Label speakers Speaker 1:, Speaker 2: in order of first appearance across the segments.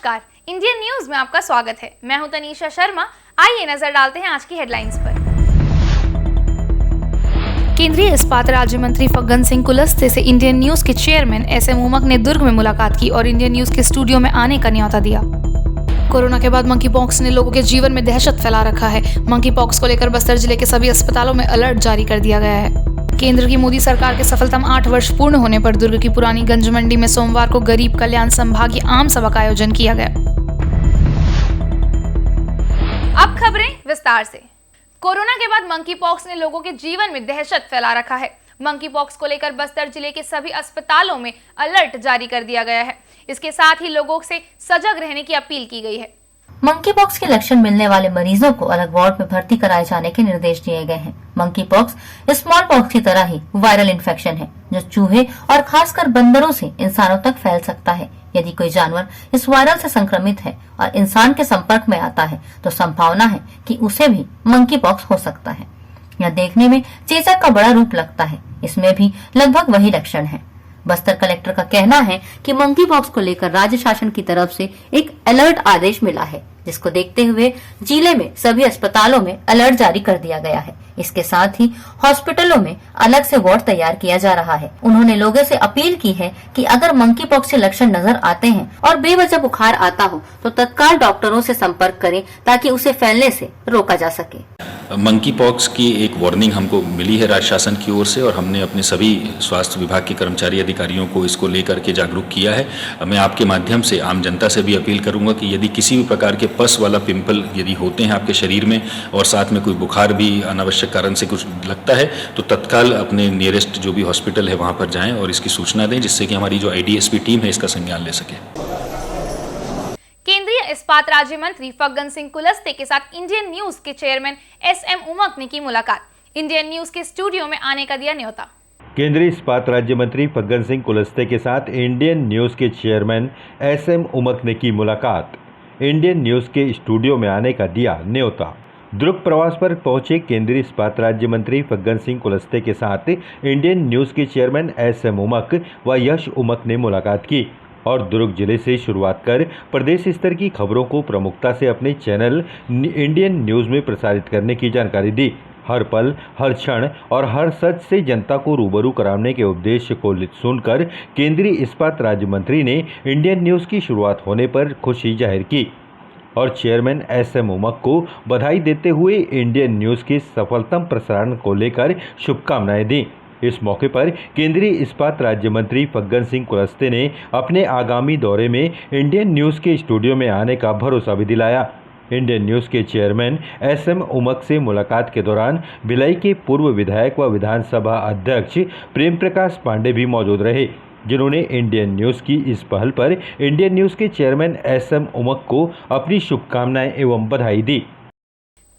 Speaker 1: नमस्कार, Indian news में आपका स्वागत है। मैं हूं तनीषा शर्मा। आइए नजर डालते हैं आज की हेडलाइंस पर। केंद्रीय इस्पात राज्य मंत्री फग्गन सिंह कुलस्ते से इंडियन न्यूज के चेयरमैन SM उमक ने दुर्ग में मुलाकात की और इंडियन न्यूज के स्टूडियो में आने का न्योता दिया। कोरोना के बाद मंकी पॉक्स ने लोगों के जीवन में दहशत फैला रखा है। मंकी पॉक्स को लेकर बस्तर जिले के सभी अस्पतालों में अलर्ट जारी कर दिया गया है। केंद्र की मोदी सरकार के सफलतम 8 वर्ष पूर्ण होने पर दुर्ग की पुरानी गंज मंडी में सोमवार को गरीब कल्याण संभागीय आम सभा का आयोजन किया गया। अब खबरें विस्तार से। कोरोना के बाद मंकी पॉक्स ने लोगों के जीवन में दहशत फैला रखा है। मंकी पॉक्स को लेकर बस्तर जिले के सभी अस्पतालों में अलर्ट जारी कर दिया गया है। इसके साथ ही लोगों से सजग रहने की अपील की गई है।
Speaker 2: मंकी पॉक्स के लक्षण मिलने वाले मरीजों को अलग वार्ड में भर्ती कराए जाने के निर्देश दिए गए हैं। मंकी पॉक्स स्मॉल पॉक्स की तरह ही वायरल इन्फेक्शन है जो चूहे और खासकर बंदरों से इंसानों तक फैल सकता है। यदि कोई जानवर इस वायरल से संक्रमित है और इंसान के संपर्क में आता है तो संभावना है कि उसे भी मंकी पॉक्स हो सकता है। यह देखने में चेचक का बड़ा रूप लगता है। इसमें भी लगभग वही लक्षण है। बस्तर कलेक्टर का कहना है कि मंकी पॉक्स को लेकर राज्य शासन की तरफ से एक अलर्ट आदेश मिला है, जिसको देखते हुए जिले में सभी अस्पतालों में अलर्ट जारी कर दिया गया है। इसके साथ ही हॉस्पिटलों में अलग से वार्ड तैयार किया जा रहा है। उन्होंने लोगों से अपील की है कि अगर मंकी पॉक्स के लक्षण नजर आते हैं और बेवजह बुखार आता हो तो तत्काल डॉक्टरों से संपर्क करें ताकि उसे फैलने से रोका जा सके।
Speaker 3: मंकी पॉक्स की एक वार्निंग हमको मिली है राज्य शासन की ओर से और हमने अपने सभी स्वास्थ्य विभाग के कर्मचारी अधिकारियों को इसको लेकर के जागरूक किया है। मैं आपके माध्यम से आम जनता से भी अपील करूंगा कि यदि किसी भी प्रकार के पस वाला पिंपल यदि होते हैं आपके शरीर में और साथ में कोई बुखार भी अनावश्यक कारण से कुछ लगता है तो तत्काल अपने नियरेस्ट जो भी हॉस्पिटल है वहां पर जाएं और इसकी सूचना दें, जिससे कि हमारी जो IDSP टीम है इसका संज्ञान ले सके।
Speaker 1: केंद्रीय इस्पात राज्य मंत्री फग्गन सिंह कुलस्ते के साथ इंडियन न्यूज के चेयरमैन SM उमक ने की मुलाकात। इंडियन न्यूज के स्टूडियो में आने का दिया न्योता।
Speaker 4: केंद्रीय इस्पात राज्य मंत्री फग्गन सिंह कुलस्ते के साथ इंडियन न्यूज के चेयरमैन SM उमक ने की मुलाकात। इंडियन न्यूज के स्टूडियो में आने का दिया न्योता। दुर्ग प्रवास पर पहुंचे केंद्रीय इस्पात राज्य मंत्री फग्गन सिंह कुलस्ते के साथ इंडियन न्यूज के चेयरमैन SM उमक व यश उमक ने मुलाकात की और दुर्ग जिले से शुरुआत कर प्रदेश स्तर की खबरों को प्रमुखता से अपने चैनल इंडियन न्यूज में प्रसारित करने की जानकारी दी। हर पल, हर क्षण और हर सच से जनता को रूबरू कराने के उद्देश्य को सुनकर केंद्रीय इस्पात राज्य मंत्री ने इंडियन न्यूज की शुरुआत होने पर खुशी जाहिर की और चेयरमैन SM उमक को बधाई देते हुए इंडियन न्यूज के सफलतम प्रसारण को लेकर शुभकामनाएं दी। इस मौके पर केंद्रीय इस्पात राज्य मंत्री फग्गन सिंह कुलस्ते ने अपने आगामी दौरे में इंडियन न्यूज के स्टूडियो में आने का भरोसा भी दिलाया। इंडियन न्यूज के चेयरमैन SM उमक से मुलाकात के दौरान भिलाई के पूर्व विधायक व विधानसभा अध्यक्ष प्रेम प्रकाश पांडे भी मौजूद रहे, जिन्होंने इंडियन न्यूज की इस पहल पर इंडियन न्यूज के चेयरमैन SM उमक को अपनी शुभकामनाएं एवं बधाई दी।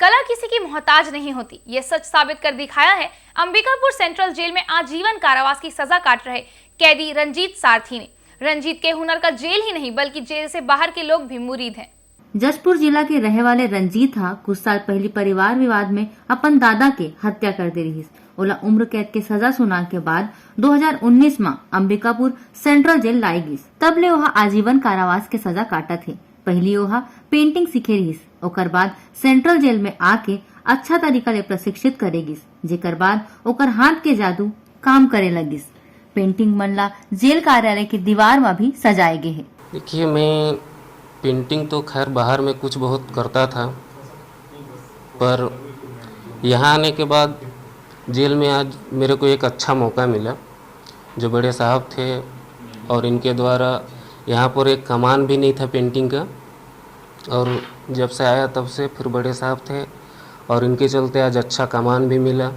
Speaker 1: कला किसी की मोहताज नहीं होती, ये सच साबित कर दिखाया है अंबिकापुर सेंट्रल जेल में आजीवन कारावास की सजा काट रहे कैदी रंजीत सारथी ने। रंजीत के हुनर का जेल ही नहीं बल्कि जेल से बाहर के लोग भी मुरीद हैं।
Speaker 2: जशपुर जिला के रहने वाले रंजीत हा कुछ साल पहले परिवार विवाद में अपन दादा के हत्या कर दे रही। ओला उम्र कैद के सजा सुना के बाद 2019 में अंबिकापुर सेंट्रल जेल लाई गई। तब ले वहाँ आजीवन कारावास के सजा काटा थे। पहली वहाँ पेंटिंग सीखे रही, ओकर बाद सेंट्रल जेल में आके अच्छा तरीका ले प्रशिक्षित करेगी, जेकर बाद ओकर हाथ के जादू काम करे लगिस। पेंटिंग मनला जेल कार्यालय की दीवार में भी सजाए गए है।
Speaker 5: देखिए, मैं पेंटिंग तो खैर बाहर में कुछ बहुत करता था, पर यहाँ आने के बाद जेल में आज मेरे को एक अच्छा मौका मिला। जो बड़े साहब थे और इनके द्वारा यहाँ पर एक कमान भी नहीं था पेंटिंग का, और जब से आया तब से फिर बड़े साहब थे और इनके चलते आज अच्छा कमान भी मिला।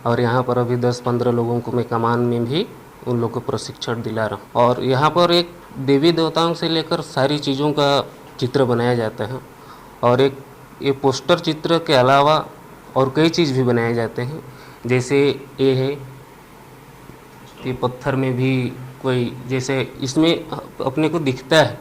Speaker 5: और यहाँ पर अभी 10-15 लोगों को मैं कमान में भी उन लोगों को प्रशिक्षण दिला रहा हूँ। और यहाँ पर एक देवी देवताओं से लेकर सारी चीज़ों का चित्र बनाया जाता है और एक ये पोस्टर चित्र के अलावा और कई चीज़ भी बनाए जाते हैं। जैसे ये है कि पत्थर में भी कोई, जैसे इसमें अपने को दिखता है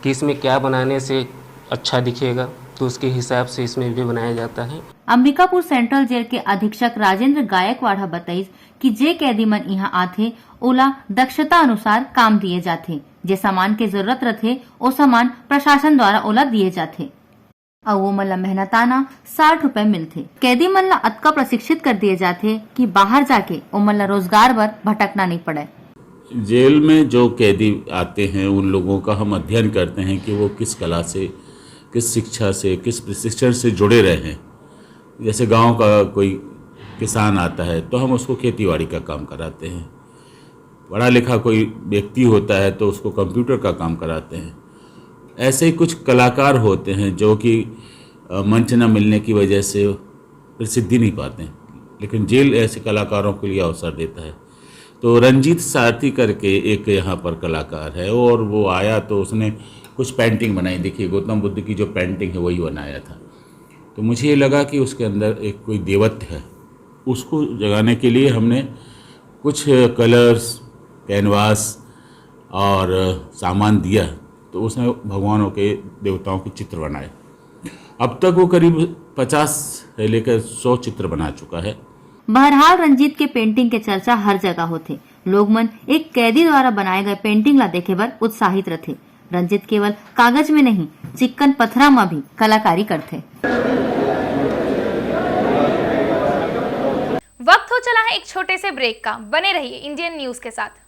Speaker 5: कि इसमें क्या बनाने से अच्छा दिखेगा, तो उसके हिसाब से इसमें भी बनाया जाता है।
Speaker 2: अंबिकापुर सेंट्रल जेल के अधीक्षक राजेंद्र गायकवाड़ बताई कि जे कैदी मन यहाँ आथे ओला दक्षता अनुसार काम दिए जाते। जे सामान के जरूरत रथे वो सामान प्रशासन द्वारा ओला दिए जाते और वो मन ला मेहनताना 60 रुपए मिलते। कैदी मन ला अतका प्रशिक्षित कर दिए जाते कि बाहर जाके वो मन ला रोजगार बर भटकना नहीं पड़े।
Speaker 6: जेल में जो कैदी आते हैं उन लोगों का हम अध्ययन करते हैं कि वो किस कला से, किस शिक्षा से, किस प्रशिक्षण से जुड़े रहे हैं। जैसे गांव का कोई किसान आता है तो हम उसको खेतीबाड़ी का काम कराते हैं, पढ़ा लिखा कोई व्यक्ति होता है तो उसको कंप्यूटर का काम कराते हैं। ऐसे ही कुछ कलाकार होते हैं जो कि मंच न मिलने की वजह से प्रसिद्धि नहीं पाते हैं, लेकिन जेल ऐसे कलाकारों के लिए अवसर देता है। तो रंजीत सारथी करके एक यहाँ पर कलाकार है और वो आया तो उसने कुछ पेंटिंग बनाई। देखिए गौतम बुद्ध की जो पेंटिंग है वही बनाया था। तो मुझे ये लगा कि उसके अंदर एक कोई देवत्व है, उसको जगाने के लिए हमने कुछ कलर्स, कैनवास और सामान दिया तो उसने भगवानों के, देवताओं के चित्र बनाए। अब तक वो करीब 50 से लेकर 100 चित्र बना चुका है।
Speaker 2: बहरहाल रंजीत के पेंटिंग के चर्चा हर जगह होते। लोग मन एक कैदी द्वारा बनाए गए पेंटिंग ला देखे बर उत्साहित रहते। रंजीत केवल कागज में नहीं, चिक्कन पत्थरा में भी कलाकारी करते।
Speaker 1: वक्त हो चला है एक छोटे से ब्रेक का। बने रहिए इंडियन न्यूज के साथ।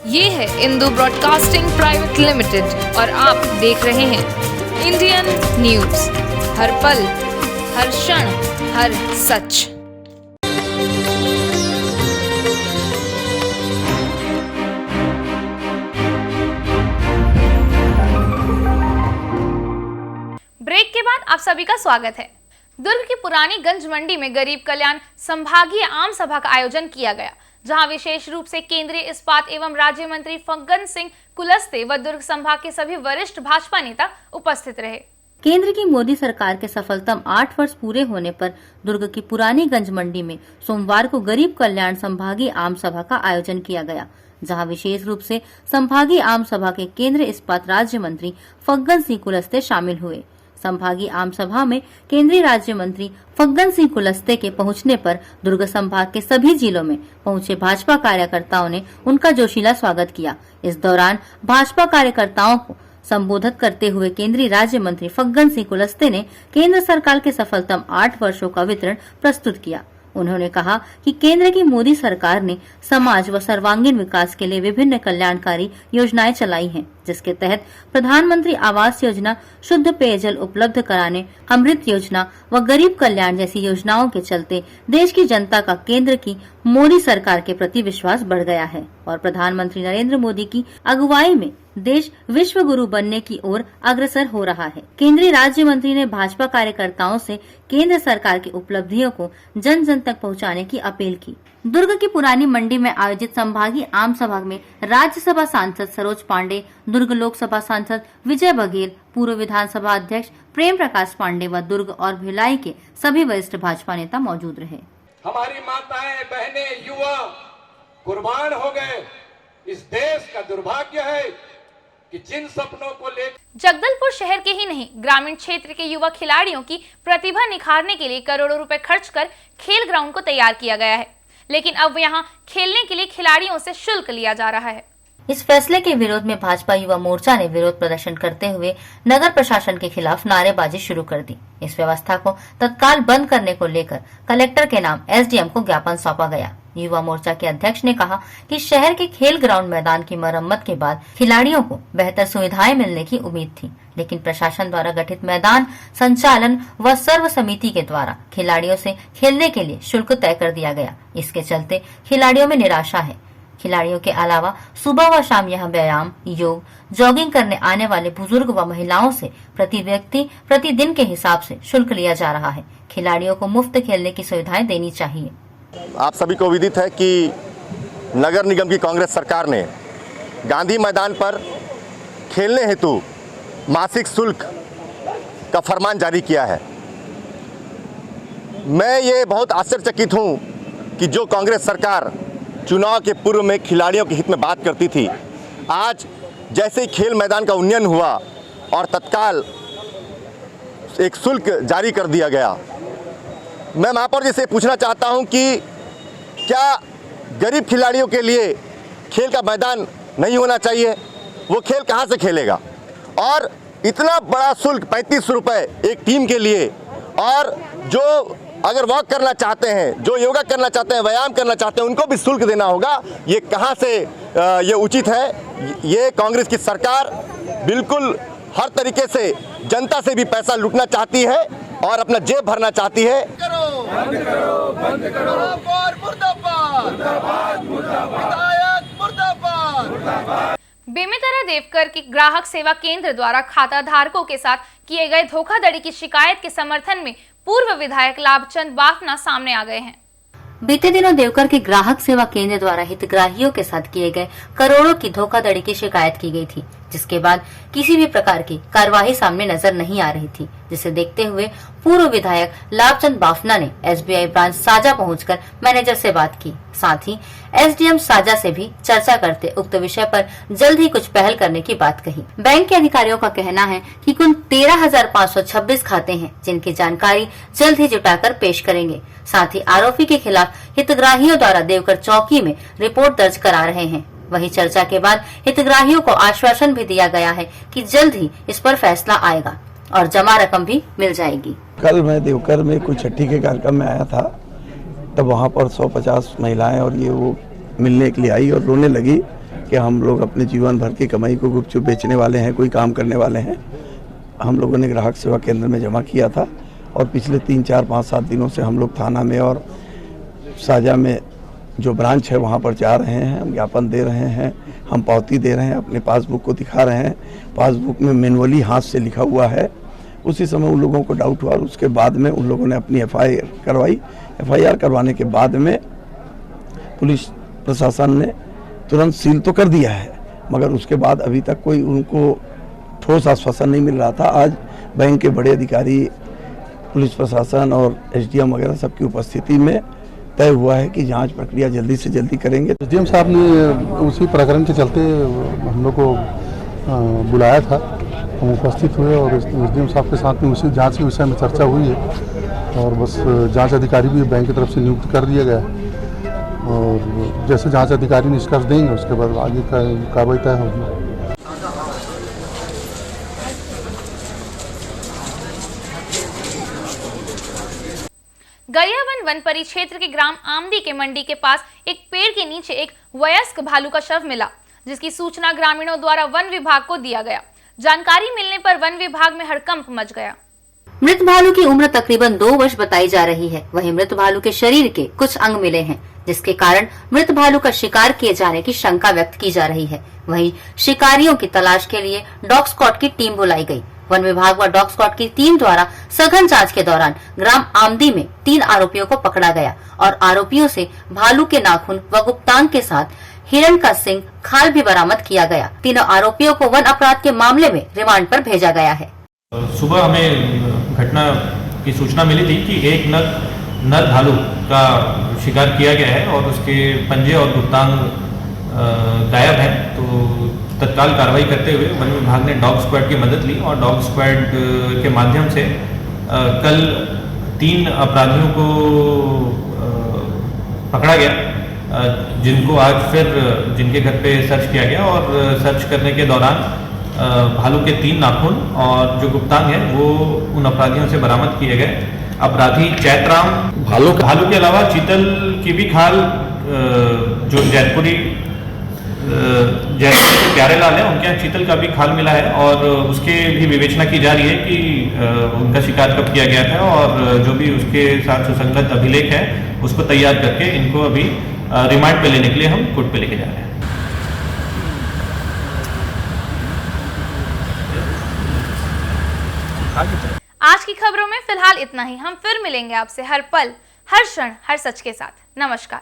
Speaker 1: ये है इंदू ब्रॉडकास्टिंग प्राइवेट लिमिटेड और आप देख रहे हैं इंडियन न्यूज। हर पल, हर क्षण, हर सच। ब्रेक के बाद आप सभी का स्वागत है। दुर्ग की पुरानी गंज मंडी में गरीब कल्याण संभागीय आम सभा का आयोजन किया गया, जहां विशेष रूप से केंद्रीय इस्पात एवं राज्य मंत्री फग्गन सिंह कुलस्ते व दुर्ग संभाग के सभी वरिष्ठ भाजपा नेता उपस्थित रहे।
Speaker 2: केंद्र की मोदी सरकार के सफलतम 8 वर्ष पूरे होने पर दुर्ग की पुरानी गंज मंडी में सोमवार को गरीब कल्याण संभागीय आम सभा का आयोजन किया गया, जहां विशेष रूप से संभागीय आम सभा के केंद्रीय इस्पात राज्य मंत्री फग्गन सिंह कुलस्ते शामिल हुए। संभागीय आम सभा में केंद्रीय राज्य मंत्री फग्गन सिंह कुलस्ते के पहुंचने पर दुर्ग संभाग के सभी जिलों में पहुंचे भाजपा कार्यकर्ताओं ने उनका जोशीला स्वागत किया। इस दौरान भाजपा कार्यकर्ताओं को संबोधित करते हुए केंद्रीय राज्य मंत्री फग्गन सिंह कुलस्ते ने केंद्र सरकार के सफलतम 8 वर्षों का विवरण प्रस्तुत किया। उन्होंने कहा कि केंद्र की मोदी सरकार ने समाज व सर्वांगीण विकास के लिए विभिन्न कल्याणकारी योजनाएं चलाई हैं, जिसके तहत प्रधानमंत्री आवास योजना, शुद्ध पेयजल उपलब्ध कराने, अमृत योजना व गरीब कल्याण जैसी योजनाओं के चलते देश की जनता का केंद्र की मोदी सरकार के प्रति विश्वास बढ़ गया है और प्रधानमंत्री नरेंद्र मोदी की अगुवाई में देश विश्व गुरु बनने की ओर अग्रसर हो रहा है। केंद्रीय राज्य मंत्री ने भाजपा कार्यकर्ताओं से केंद्र सरकार की उपलब्धियों को जन जन तक पहुंचाने की अपील की। दुर्ग की पुरानी मंडी में आयोजित संभागीय आम सभा में राज्यसभा सांसद सरोज पांडे, दुर्ग लोकसभा सांसद विजय बघेल, पूर्व विधानसभा अध्यक्ष प्रेम प्रकाश पांडे व दुर्ग और भिलाई के सभी वरिष्ठ भाजपा नेता मौजूद रहे।
Speaker 7: हमारी माताएं, बहनें, युवा कुर्बान हो गए। इस देश का दुर्भाग्य है कि जिन सपनों को लेकर
Speaker 1: जगदलपुर शहर के ही नहीं, ग्रामीण क्षेत्र के युवा खिलाड़ियों की प्रतिभा निखारने के लिए करोड़ों रुपए खर्च कर खेल ग्राउंड को तैयार किया गया है, लेकिन अब यहाँ खेलने के लिए खिलाड़ियों से शुल्क लिया जा रहा है।
Speaker 2: इस फैसले के विरोध में भाजपा युवा मोर्चा ने विरोध प्रदर्शन करते हुए नगर प्रशासन के खिलाफ नारेबाजी शुरू कर दी। इस व्यवस्था को तत्काल बंद करने को लेकर कलेक्टर के नाम एसडीएम को ज्ञापन सौंपा गया। युवा मोर्चा के अध्यक्ष ने कहा कि शहर के खेल ग्राउंड मैदान की मरम्मत के बाद खिलाड़ियों को बेहतर सुविधाएं मिलने की उम्मीद थी, लेकिन प्रशासन द्वारा गठित मैदान संचालन व सर्व समिति के द्वारा खिलाड़ियों से खेलने के लिए शुल्क तय कर दिया गया। इसके चलते खिलाड़ियों में निराशा है। खिलाड़ियों के अलावा सुबह व शाम यहाँ व्यायाम, योग, जॉगिंग करने आने वाले बुजुर्ग व महिलाओं से प्रति व्यक्ति प्रतिदिन के हिसाब से शुल्क लिया जा रहा है। खिलाड़ियों को मुफ्त खेलने की सुविधाएं देनी चाहिए।
Speaker 8: आप सभी को विदित है कि नगर निगम की कांग्रेस सरकार ने गांधी मैदान पर खेलने हेतु मासिक शुल्क का फरमान जारी किया है। मैं ये बहुत आश्चर्यचकित हूँ कि जो कांग्रेस सरकार चुनाव के पूर्व में खिलाड़ियों के हित में बात करती थी, आज जैसे ही खेल मैदान का उन्नयन हुआ और तत्काल एक शुल्क जारी कर दिया गया। मैं महापौर जी से पूछना चाहता हूं कि क्या गरीब खिलाड़ियों के लिए खेल का मैदान नहीं होना चाहिए? वो खेल कहां से खेलेगा? और इतना बड़ा शुल्क 35 रुपये एक टीम के लिए, और जो अगर वॉक करना चाहते हैं, जो योगा करना चाहते हैं, व्यायाम करना चाहते हैं, उनको भी शुल्क देना होगा। ये कहां से ये उचित है? ये कांग्रेस की सरकार बिल्कुल हर तरीके से जनता से भी पैसा लूटना चाहती है और अपना जेब भरना चाहती है।
Speaker 1: बेमेतरा देवकर की ग्राहक सेवा केंद्र द्वारा खाता धारकों के साथ किए गए धोखाधड़ी की शिकायत के समर्थन में पूर्व विधायक लाभचंद बाफना सामने आ गए हैं।
Speaker 2: बीते दिनों देवकर के ग्राहक सेवा केंद्र द्वारा हितग्राहियों के साथ किए गए करोड़ों की धोखाधड़ी की शिकायत की गई थी, जिसके बाद किसी भी प्रकार की कार्यवाही सामने नजर नहीं आ रही थी, जिसे देखते हुए पूर्व विधायक लाभचंद बाफना ने एसबीआई ब्रांच साजा पहुंचकर मैनेजर से बात की। साथ ही एसडीएम साजा से भी चर्चा करते उक्त विषय पर जल्द ही कुछ पहल करने की बात कही। बैंक के अधिकारियों का कहना है कि कुल 13,526 खाते हैं, जिनकी जानकारी जल्द ही जुटाकर पेश करेंगे। साथ ही आरोपी के खिलाफ हितग्राहियों द्वारा देवकर चौकी में रिपोर्ट दर्ज करा रहे हैं। वहीं चर्चा के बाद हितग्राहियों को आश्वासन भी दिया गया है कि जल्द ही इस पर फैसला आएगा और जमा रकम भी मिल जाएगी।
Speaker 9: कल मैं देवकर में कुछ छठी के कार्यक्रम में आया था, तब वहाँ पर 150 महिलाएं और ये वो मिलने के लिए आई और रोने लगी कि हम लोग अपने जीवन भर की कमाई को गुपचुप बेचने वाले हैं, कोई काम करने वाले हैं। हम लोगों ने ग्राहक सेवा केंद्र में जमा किया था और पिछले 3, 4, 5, 7 दिनों से हम लोग थाना में और साजा में जो ब्रांच है वहाँ पर जा रहे हैं, हम ज्ञापन दे रहे हैं, हम पावती दे रहे हैं, अपने पासबुक को दिखा रहे हैं। पासबुक में मैनुअली हाथ से लिखा हुआ है। उसी समय उन लोगों को डाउट हुआ और उसके बाद में उन लोगों ने अपनी एफआईआर करवाई। एफआईआर करवाने के बाद में पुलिस प्रशासन ने तुरंत सील तो कर दिया है, मगर उसके बाद अभी तक कोई उनको ठोस आश्वासन नहीं मिल रहा था। आज बैंक के बड़े अधिकारी, पुलिस प्रशासन और एसडीएम वगैरह सबकी उपस्थिति में तय हुआ है कि जांच प्रक्रिया जल्दी से जल्दी करेंगे।
Speaker 10: एसडीएम साहब ने उसी प्रकरण के चलते हम लोग को बुलाया था, हम उपस्थित हुए और एसडीएम साहब के साथ में उसी जांच के विषय में चर्चा हुई है और बस जांच अधिकारी भी बैंक की तरफ से नियुक्त कर दिया गया है और जैसे जांच अधिकारी निष्कर्ष देंगे उसके बाद आगे का कार्रवाई तय होगी।
Speaker 1: गरियाबंद वन परिक्षेत्र के ग्राम आमदी के मंडी के पास एक पेड़ के नीचे एक वयस्क भालू का शव मिला, जिसकी सूचना ग्रामीणों द्वारा वन विभाग को दिया गया। जानकारी मिलने पर वन विभाग में हड़कंप मच गया।
Speaker 2: मृत भालू की उम्र तकरीबन 2 वर्ष बताई जा रही है। वहीं मृत भालू के शरीर के कुछ अंग मिले हैं, जिसके कारण मृत भालू का शिकार किए जाने की शंका व्यक्त की जा रही है। वहीं शिकारियों की तलाश के लिए डॉग स्क्वाड की टीम बुलाई गई। वन विभाग व डॉग स्क्वाड की टीम द्वारा सघन जांच के दौरान ग्राम आमदी में 3 आरोपियों को पकड़ा गया और आरोपियों से भालू के नाखून व गुप्तांग के साथ हिरण का सिंग, खाल भी बरामद किया गया। तीनों आरोपियों को वन अपराध के मामले में रिमांड पर भेजा गया है।
Speaker 11: सुबह हमें घटना की सूचना मिली थी कि एक नर भालू का शिकार किया गया है और उसके पंजे और गुप्तांग गायब हैं। तो तत्काल कार्रवाई करते हुए वन विभाग ने डॉग स्क्वाड की मदद ली और डॉग स्क्वाड के माध्यम से कल 3 अपराधियों को पकड़ा गया, जिनको आज फिर जिनके घर पे सर्च किया गया और सर्च करने के दौरान भालू के 3 नाखून और जो गुप्तांग है वो उन अपराधियों से बरामद किए गए। अपराधी चैतराम भालू के अलावा चीतल की भी खाल, जो जैतपुरी के प्यारेलाल है, उनके यहाँ चीतल का भी खाल मिला है और उसके भी विवेचना की जा रही है कि उनका शिकार कब किया गया था और जो भी उसके साथ सुसंगत अभिलेख है उसको तैयार करके इनको अभी रिमांड पे लेने के लिए हम कोर्ट पे लेके जा रहे हैं।
Speaker 1: आज की खबरों में फिलहाल इतना ही। हम फिर मिलेंगे आपसे हर पल, हर क्षण, हर सच के साथ। नमस्कार।